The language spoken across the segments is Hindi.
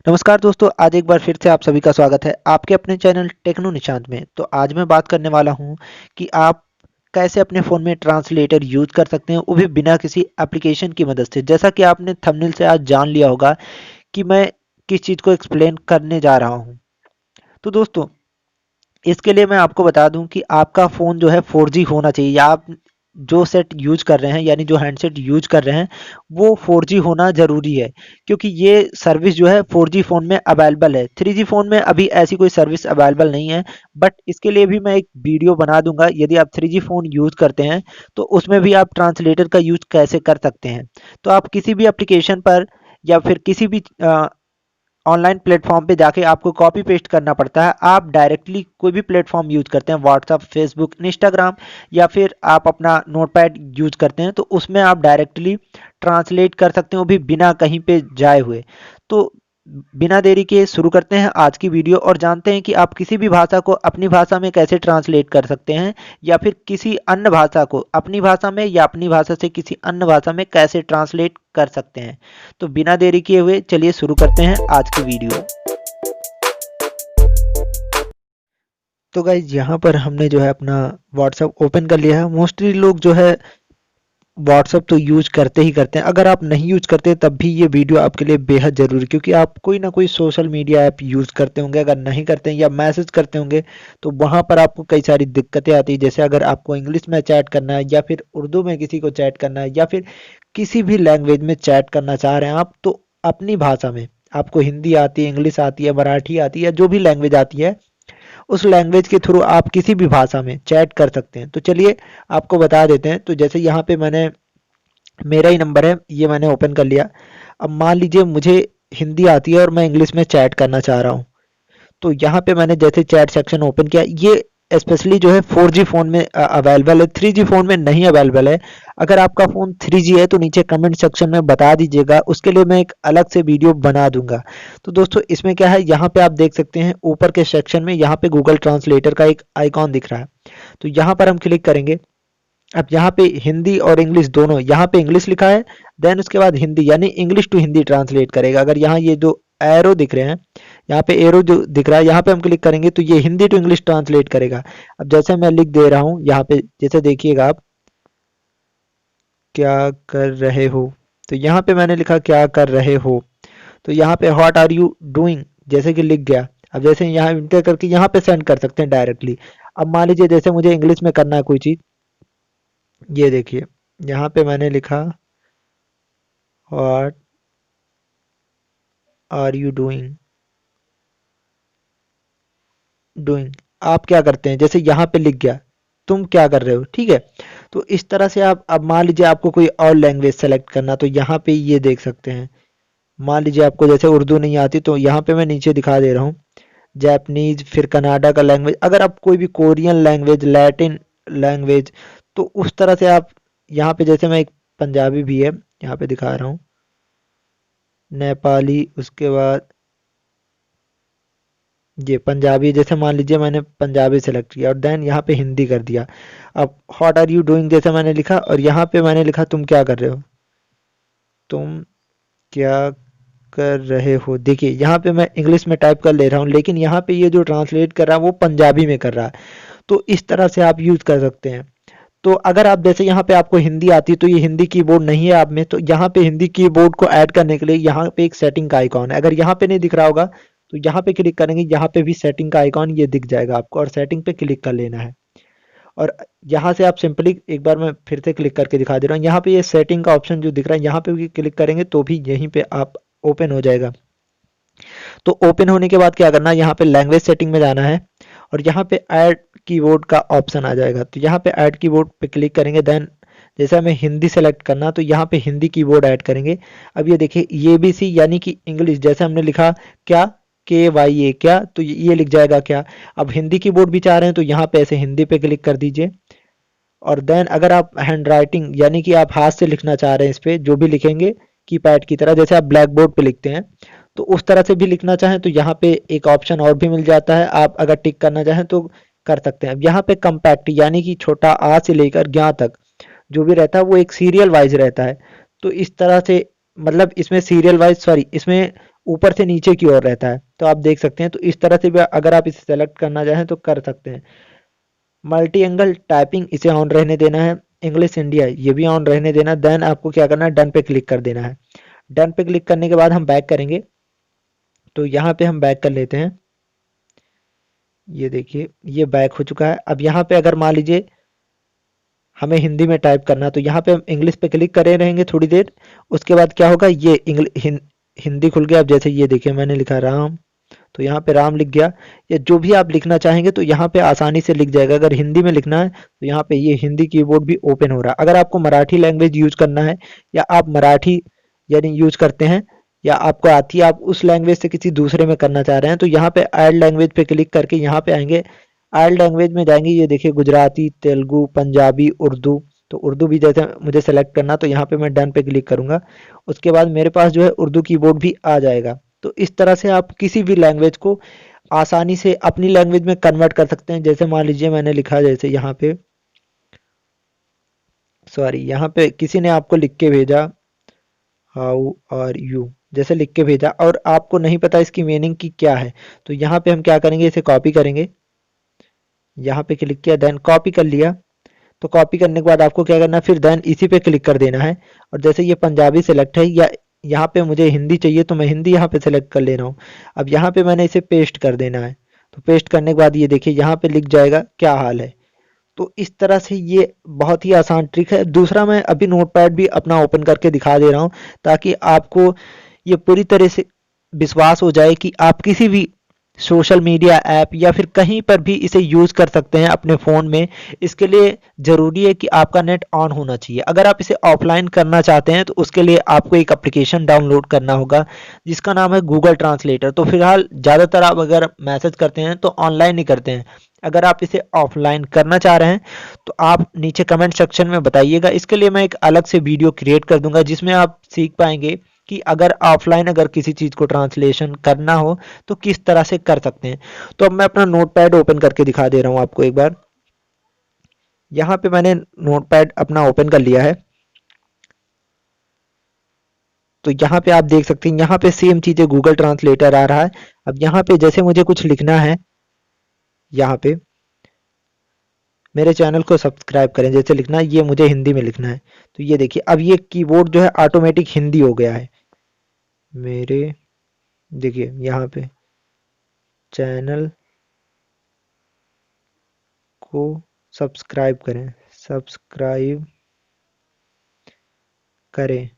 नमस्कार दोस्तों, आज एक बार फिर से आप सभी का स्वागत है आपके अपने चैनल टेक्नो निशांत में। तो आज मैं बात करने वाला हूं कि आप कैसे अपने फ़ोन में ट्रांसलेटर यूज़ कर सकते हैं, वो भी बिना किसी एप्लीकेशन की मदद से। जैसा कि आपने थंबनेल से आज जान लिया होगा कि मैं किस चीज़ को एक्सप्लेन करने जा रहा हूं। तो दोस्तों, इसके लिए मैं आपको बता दूं कि आपका फ़ोन जो है 4G होना चाहिए, या आप जो सेट यूज़ कर रहे हैं यानी जो हैंडसेट यूज़ कर रहे हैं वो 4G होना ज़रूरी है, क्योंकि ये सर्विस जो है 4G फ़ोन में अवेलेबल है। 3G फ़ोन में अभी ऐसी कोई सर्विस अवेलेबल नहीं है, बट इसके लिए भी मैं एक वीडियो बना दूंगा। यदि आप 3G फ़ोन यूज़ करते हैं तो उसमें भी आप ट्रांसलेटर का यूज़ कैसे कर सकते हैं। तो आप किसी भी एप्लीकेशन पर या फिर किसी भी ऑनलाइन प्लेटफॉर्म पे जाके आपको कॉपी पेस्ट करना पड़ता है। आप डायरेक्टली कोई भी प्लेटफॉर्म यूज करते हैं, व्हाट्सअप, फेसबुक, इंस्टाग्राम, या फिर आप अपना नोटपैड यूज करते हैं, तो उसमें आप डायरेक्टली ट्रांसलेट कर सकते हैं, वो भी बिना कहीं पे जाए हुए। तो बिना देरी के शुरू करते हैं आज की वीडियो और जानते हैं कि आप किसी भी भाषा को अपनी भाषा में कैसे ट्रांसलेट कर सकते हैं, या फिर किसी अन्य भाषा को अपनी भाषा में या अपनी भाषा से किसी अन्य भाषा में कैसे ट्रांसलेट कर सकते हैं। तो बिना देरी किए हुए चलिए शुरू करते हैं आज की वीडियो। तो गाइज, यहाँ पर हमने जो है अपना व्हाट्सअप ओपन कर लिया है। मोस्टली लोग जो है व्हाट्सअप तो यूज करते ही करते हैं। अगर आप नहीं यूज करते तब भी ये वीडियो आपके लिए बेहद जरूरी, क्योंकि आप कोई ना कोई सोशल मीडिया ऐप यूज करते होंगे। अगर नहीं करते हैं या मैसेज करते होंगे तो वहां पर आपको कई सारी दिक्कतें आती है। जैसे अगर आपको इंग्लिश में चैट करना है, या फिर उर्दू में किसी को चैट करना है, या फिर किसी भी लैंग्वेज में चैट करना चाह रहे हैं आप, तो अपनी भाषा में, आपको हिंदी आती है, इंग्लिश आती है, मराठी आती है, जो भी लैंग्वेज आती है, उस लैंग्वेज के थ्रू आप किसी भी भाषा में चैट कर सकते हैं। तो चलिए आपको बता देते हैं। तो जैसे यहाँ पे मैंने, मेरा ही नंबर है, ये मैंने ओपन कर लिया। अब मान लीजिए मुझे हिंदी आती है और मैं इंग्लिश में चैट करना चाह रहा हूँ। तो यहाँ पे मैंने जैसे चैट सेक्शन ओपन किया, ये स्पेशली जो है 4G फ़ोन में अवेलेबल है, 3G फ़ोन में नहीं अवेलेबल है। अगर आपका फ़ोन 3G है तो नीचे कमेंट सेक्शन में बता दीजिएगा, उसके लिए मैं एक अलग से वीडियो बना दूंगा। तो दोस्तों, इसमें क्या है, यहाँ पे आप देख सकते हैं ऊपर के सेक्शन में यहाँ पे गूगल ट्रांसलेटर का एक आइकॉन दिख रहा है। तो यहाँ पर हम क्लिक करेंगे। अब यहाँ पे हिंदी और इंग्लिश दोनों, यहाँ पे इंग्लिश लिखा है, देन उसके बाद हिंदी, यानी इंग्लिश टू हिंदी ट्रांसलेट करेगा। अगर यहाँ ये जो एरो दिख रहे हैं, यहाँ पे एरो जो दिख रहा है, यहाँ पे हम क्लिक करेंगे तो ये हिंदी टू इंग्लिश ट्रांसलेट करेगा। अब जैसे मैं लिख दे रहा हूँ यहाँ पे, जैसे देखिएगा आप, क्या कर रहे हो, तो यहाँ पे मैंने लिखा क्या कर रहे हो। तो यहाँ पे व्हाट आर यू डूइंग जैसे कि लिख गया। अब जैसे यहाँ इंटर करके यहाँ पे सेंड कर सकते हैं डायरेक्टली। अब मान लीजिए जैसे मुझे इंग्लिश में करना है कोई चीज़, ये देखिए यहाँ पे मैंने लिखा what are you doing, doing, आप क्या करते हैं, जैसे यहाँ पे लिख गया तुम क्या कर रहे हो, ठीक है। तो इस तरह से आप, अब मान लीजिए आपको कोई और लैंग्वेज सेलेक्ट करना, तो यहाँ पे ये देख सकते हैं। मान लीजिए आपको जैसे उर्दू नहीं आती, तो यहाँ पे मैं नीचे दिखा दे रहा हूँ जापानीज, फिर कनाडा का लैंग्वेज। अगर आप कोई भी कोरियन लैंग्वेज, लैटिन लैंग्वेज, तो उस तरह से आप यहाँ पे, जैसे मैं एक पंजाबी भी है यहाँ पे दिखा रहा हूँ, नेपाली, उसके बाद ये पंजाबी। जैसे मान लीजिए मैंने पंजाबी सेलेक्ट किया और देन यहाँ पे हिंदी कर दिया। अब व्हाट आर यू डूइंग जैसे मैंने लिखा, और यहाँ पे मैंने लिखा तुम क्या कर रहे हो, तुम क्या कर रहे हो। देखिए यहाँ पे मैं इंग्लिश में टाइप कर ले रहा हूँ, लेकिन यहाँ पे ये जो ट्रांसलेट कर रहा है वो पंजाबी में कर रहा है। तो इस तरह से आप यूज कर सकते हैं। तो अगर आप जैसे यहाँ पे आपको हिंदी आती है, तो ये हिंदी कीबोर्ड नहीं है आप में, तो यहाँ पे हिंदी कीबोर्ड को ऐड करने के लिए यहाँ पे एक सेटिंग का आइकॉन है। अगर यहाँ पे नहीं दिख रहा होगा तो यहाँ पे क्लिक करेंगे, यहाँ पे भी सेटिंग का आइकॉन ये दिख जाएगा आपको, और सेटिंग पे क्लिक कर लेना है। और यहाँ से आप सिंपली, एक बार मैं फिर से क्लिक करके दिखा दे रहा हूँ, यहाँ पे ये सेटिंग का ऑप्शन जो दिख रहा है, यहाँ पे भी क्लिक करेंगे तो भी यहीं पे आप ओपन हो जाएगा। तो ओपन होने के बाद क्या करना है, यहाँ पे लैंग्वेज सेटिंग में जाना है, और यहाँ पे ऐड कीबोर्ड का ऑप्शन आ जाएगा। तो यहाँ पे ऐड कीबोर्ड पे क्लिक करेंगे, देन जैसे हमें हिंदी सेलेक्ट करना, तो यहाँ पे हिंदी कीबोर्ड ऐड करेंगे। अब ये देखिए ये बी सी, यानी कि इंग्लिश, जैसे हमने लिखा क्या, के वाई ए क्या, तो ये लिख जाएगा क्या। अब हिंदी कीबोर्ड भी चाह रहे हैं तो यहाँ पे ऐसे हिंदी पे क्लिक कर दीजिए। और देन अगर आप हैंड राइटिंग, यानी कि आप हाथ से लिखना चाह रहे हैं, इस पे जो भी लिखेंगे कीपैड की तरह, जैसे आप ब्लैक बोर्ड पे लिखते हैं, तो उस तरह से भी लिखना चाहें तो यहाँ पे एक ऑप्शन और भी मिल जाता है। आप अगर टिक करना चाहें तो कर सकते हैं। अब यहाँ पे कम्पैक्ट, यानी कि छोटा आ से लेकर ज्ञ तक जो भी रहता है वो एक सीरियल वाइज रहता है। तो इस तरह से, मतलब इसमें सीरियल वाइज, सॉरी, इसमें ऊपर से नीचे की ओर रहता है, तो आप देख सकते हैं। तो इस तरह से भी अगर आप इसे सेलेक्ट करना चाहें तो कर सकते हैं। मल्टी एंगल टाइपिंग इसे ऑन रहने देना है। इंग्लिश इंडिया ये भी ऑन रहने देना। देन आपको क्या करना है, डन पे क्लिक कर देना है। डन पे क्लिक करने के बाद हम बैक करेंगे। तो यहाँ पे हम बैक कर लेते हैं। ये देखिए ये बैक हो चुका है। अब यहाँ पे अगर मान लीजिए हमें हिंदी में टाइप करना, तो यहाँ पे हम इंग्लिश पे क्लिक करे रहेंगे थोड़ी देर। उसके बाद क्या होगा, ये हिंदी खुल गया। अब जैसे ये देखिए मैंने लिखा राम, तो यहाँ पे राम लिख गया। या जो भी आप लिखना चाहेंगे तो यहाँ पे आसानी से लिख जाएगा। अगर हिंदी में लिखना है तो यहाँ पे ये हिंदी कीबोर्ड भी ओपन हो रहा है। अगर आपको मराठी लैंग्वेज यूज करना है, या आप मराठी यानी यूज करते हैं, या आपको आती है, आप उस लैंग्वेज से किसी दूसरे में करना चाह रहे हैं, तो यहाँ पे ऐड लैंग्वेज पे क्लिक करके यहाँ पे आएंगे। ऐड लैंग्वेज में जाएंगे, ये देखिए गुजराती, तेलुगु, पंजाबी, उर्दू। तो उर्दू भी जैसे मुझे सेलेक्ट करना, तो यहाँ पे मैं डन पे क्लिक करूंगा। उसके बाद मेरे पास जो है उर्दू कीबोर्ड भी आ जाएगा। तो इस तरह से आप किसी भी लैंग्वेज को आसानी से अपनी लैंग्वेज में कन्वर्ट कर सकते हैं। जैसे मान लीजिए मैंने लिखा, जैसे यहाँ पे सॉरी, यहाँ पे किसी ने आपको लिख के भेजा हाउ आर यू, जैसे लिख के भेजा, और आपको नहीं पता इसकी मीनिंग की क्या है, तो यहाँ पे हम क्या करेंगे, इसे कॉपी करेंगे। यहाँ पे क्लिक किया, देन कॉपी कर लिया। तो कॉपी करने के बाद आपको क्या करना है, फिर देन इसी पे क्लिक कर देना है। और जैसे ये पंजाबी सेलेक्ट है, या यहाँ पे मुझे हिंदी चाहिए, तो मैं हिंदी यहाँ पे सेलेक्ट कर ले रहा हूँ। अब यहाँ पे मैंने इसे पेस्ट कर देना है। तो पेस्ट करने के बाद ये देखिए यहाँ पे लिख जाएगा क्या हाल है। तो इस तरह से ये बहुत ही आसान ट्रिक है। दूसरा मैं अभी नोटपैड भी अपना ओपन करके दिखा दे रहा हूँ, ताकि आपको ये पूरी तरह से विश्वास हो जाए कि आप किसी भी सोशल मीडिया ऐप या फिर कहीं पर भी इसे यूज कर सकते हैं अपने फ़ोन में। इसके लिए ज़रूरी है कि आपका नेट ऑन होना चाहिए। अगर आप इसे ऑफलाइन करना चाहते हैं तो उसके लिए आपको एक एप्लीकेशन डाउनलोड करना होगा, जिसका नाम है गूगल ट्रांसलेटर। तो फिलहाल ज़्यादातर आप अगर मैसेज करते हैं तो ऑनलाइन ही करते हैं। अगर आप इसे ऑफलाइन करना चाह रहे हैं तो आप नीचे कमेंट सेक्शन में बताइएगा। इसके लिए मैं एक अलग से वीडियो क्रिएट कर दूंगा, जिसमें आप सीख पाएंगे कि अगर ऑफलाइन अगर किसी चीज़ को ट्रांसलेशन करना हो तो किस तरह से कर सकते हैं। तो अब मैं अपना नोटपैड ओपन करके दिखा दे रहा हूँ आपको एक बार। यहाँ पे मैंने नोटपैड अपना ओपन कर लिया है। तो यहाँ पे आप देख सकते हैं, यहाँ पे सेम चीज़ें गूगल ट्रांसलेटर आ रहा है। अब यहाँ पे जैसे मुझे कुछ लिखना है, यहाँ पे मेरे चैनल को सब्सक्राइब करें जैसे लिखना है, ये मुझे हिंदी में लिखना है। तो ये देखिए अब ये कीबोर्ड जो है ऑटोमेटिक हिंदी हो गया है मेरे। देखिए यहाँ पे चैनल को सब्सक्राइब करें, सब्सक्राइब करें।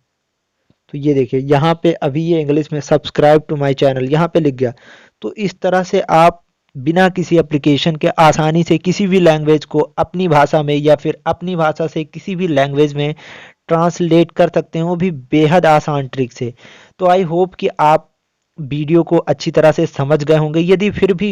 तो ये देखिए यहाँ पे अभी ये इंग्लिश में सब्सक्राइब टू माय चैनल यहाँ पे लिख गया। तो इस तरह से आप बिना किसी एप्लीकेशन के आसानी से किसी भी लैंग्वेज को अपनी भाषा में या फिर अपनी भाषा से किसी भी लैंग्वेज में ट्रांसलेट कर सकते हैं, वो भी बेहद आसान ट्रिक से। तो आई होप कि आप वीडियो को अच्छी तरह से समझ गए होंगे। यदि फिर भी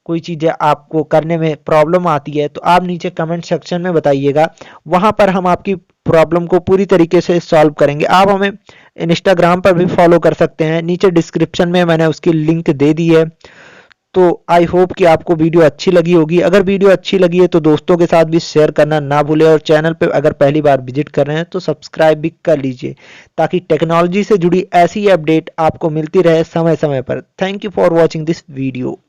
कोई चीज़ें आपको करने में प्रॉब्लम आती है तो आप नीचे कमेंट सेक्शन में बताइएगा। वहाँ पर हम आपकी प्रॉब्लम को पूरी तरीके से सॉल्व करेंगे। आप हमें इंस्टाग्राम पर भी फॉलो कर सकते हैं, नीचे डिस्क्रिप्शन में मैंने उसकी लिंक दे दी है। तो आई होप कि आपको वीडियो अच्छी लगी होगी। अगर वीडियो अच्छी लगी है तो दोस्तों के साथ भी शेयर करना ना भूलें, और चैनल पे अगर पहली बार विजिट कर रहे हैं तो सब्सक्राइब भी कर लीजिए, ताकि टेक्नोलॉजी से जुड़ी ऐसी अपडेट आपको मिलती रहे समय समय पर। Thank you for watching this video.